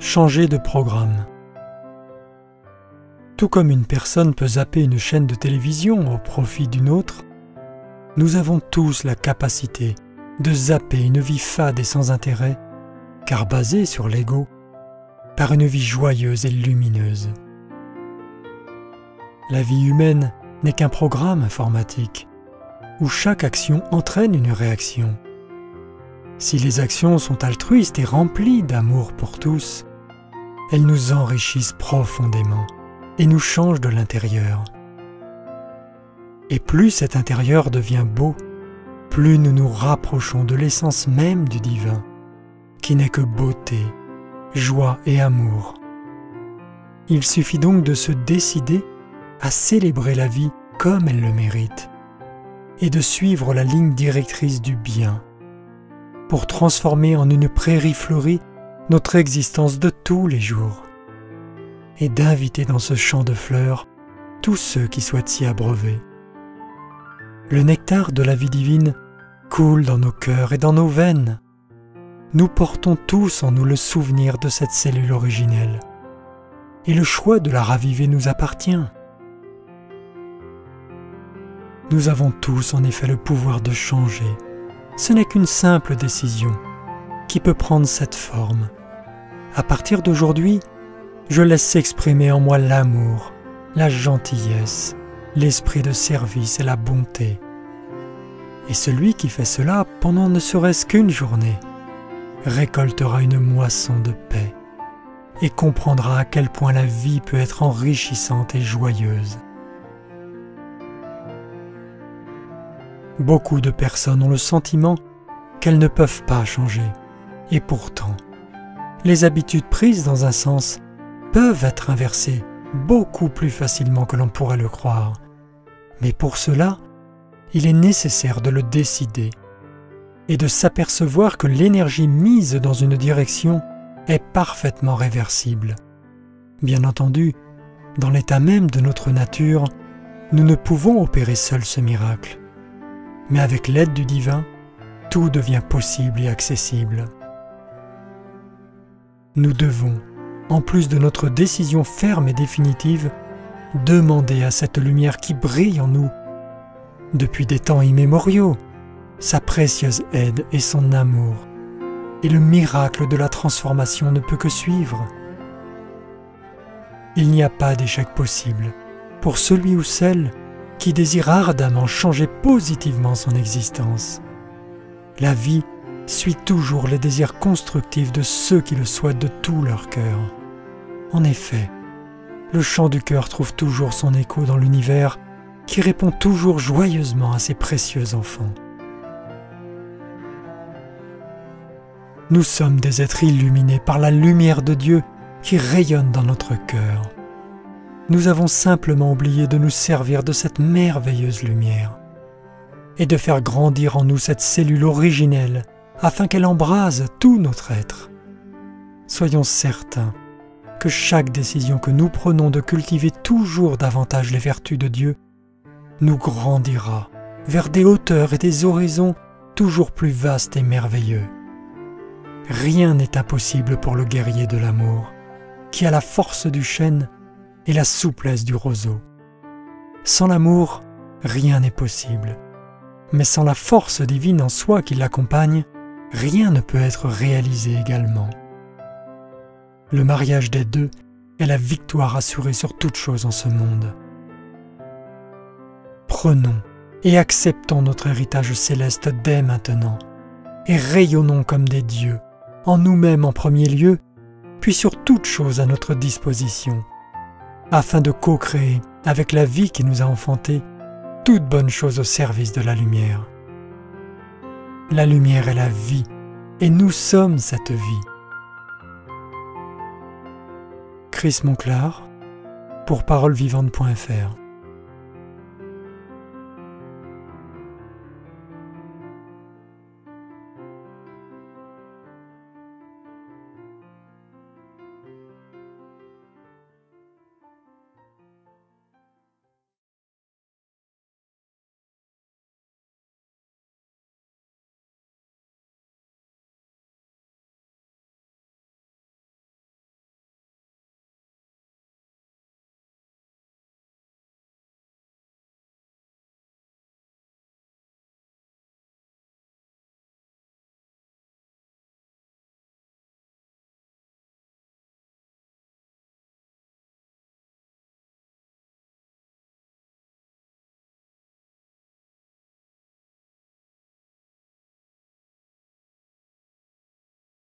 Changer de programme. Tout comme une personne peut zapper une chaîne de télévision au profit d'une autre, nous avons tous la capacité de zapper une vie fade et sans intérêt, car basée sur l'ego, par une vie joyeuse et lumineuse. La vie humaine n'est qu'un programme informatique, où chaque action entraîne une réaction. Si les actions sont altruistes et remplies d'amour pour tous, elles nous enrichissent profondément et nous changent de l'intérieur. Et plus cet intérieur devient beau, plus nous nous rapprochons de l'essence même du divin, qui n'est que beauté, joie et amour. Il suffit donc de se décider à célébrer la vie comme elle le mérite, et de suivre la ligne directrice du bien, pour transformer en une prairie fleurie notre existence de tous les jours, et d'inviter dans ce champ de fleurs tous ceux qui souhaitent s'y abreuver. Le nectar de la vie divine coule dans nos cœurs et dans nos veines. Nous portons tous en nous le souvenir de cette cellule originelle, et le choix de la raviver nous appartient. Nous avons tous en effet le pouvoir de changer. Ce n'est qu'une simple décision qui peut prendre cette forme. À partir d'aujourd'hui, je laisse s'exprimer en moi l'amour, la gentillesse, l'esprit de service et la bonté. Et celui qui fait cela pendant ne serait-ce qu'une journée récoltera une moisson de paix et comprendra à quel point la vie peut être enrichissante et joyeuse. Beaucoup de personnes ont le sentiment qu'elles ne peuvent pas changer, et pourtant, les habitudes prises dans un sens peuvent être inversées beaucoup plus facilement que l'on pourrait le croire. Mais pour cela, il est nécessaire de le décider et de s'apercevoir que l'énergie mise dans une direction est parfaitement réversible. Bien entendu, dans l'état même de notre nature, nous ne pouvons opérer seuls ce miracle. Mais avec l'aide du divin, tout devient possible et accessible. Nous devons, en plus de notre décision ferme et définitive, demander à cette lumière qui brille en nous depuis des temps immémoriaux sa précieuse aide et son amour, et le miracle de la transformation ne peut que suivre. Il n'y a pas d'échec possible pour celui ou celle qui désire ardemment changer positivement son existence. La vie suit toujours les désirs constructifs de ceux qui le souhaitent de tout leur cœur. En effet, le chant du cœur trouve toujours son écho dans l'univers qui répond toujours joyeusement à ses précieux enfants. Nous sommes des êtres illuminés par la lumière de Dieu qui rayonne dans notre cœur. Nous avons simplement oublié de nous servir de cette merveilleuse lumière et de faire grandir en nous cette cellule originelle afin qu'elle embrase tout notre être. Soyons certains que chaque décision que nous prenons de cultiver toujours davantage les vertus de Dieu nous grandira vers des hauteurs et des horizons toujours plus vastes et merveilleux. Rien n'est impossible pour le guerrier de l'amour, qui a la force du chêne et la souplesse du roseau. Sans l'amour, rien n'est possible, mais sans la force divine en soi qui l'accompagne, rien ne peut être réalisé également. Le mariage des deux est la victoire assurée sur toute chose en ce monde. Prenons et acceptons notre héritage céleste dès maintenant, et rayonnons comme des dieux, en nous-mêmes en premier lieu, puis sur toute chose à notre disposition, afin de co-créer avec la vie qui nous a enfantés toute bonne chose au service de la lumière. La lumière est la vie, et nous sommes cette vie. Chris Monclar, pour parolesvivantes.fr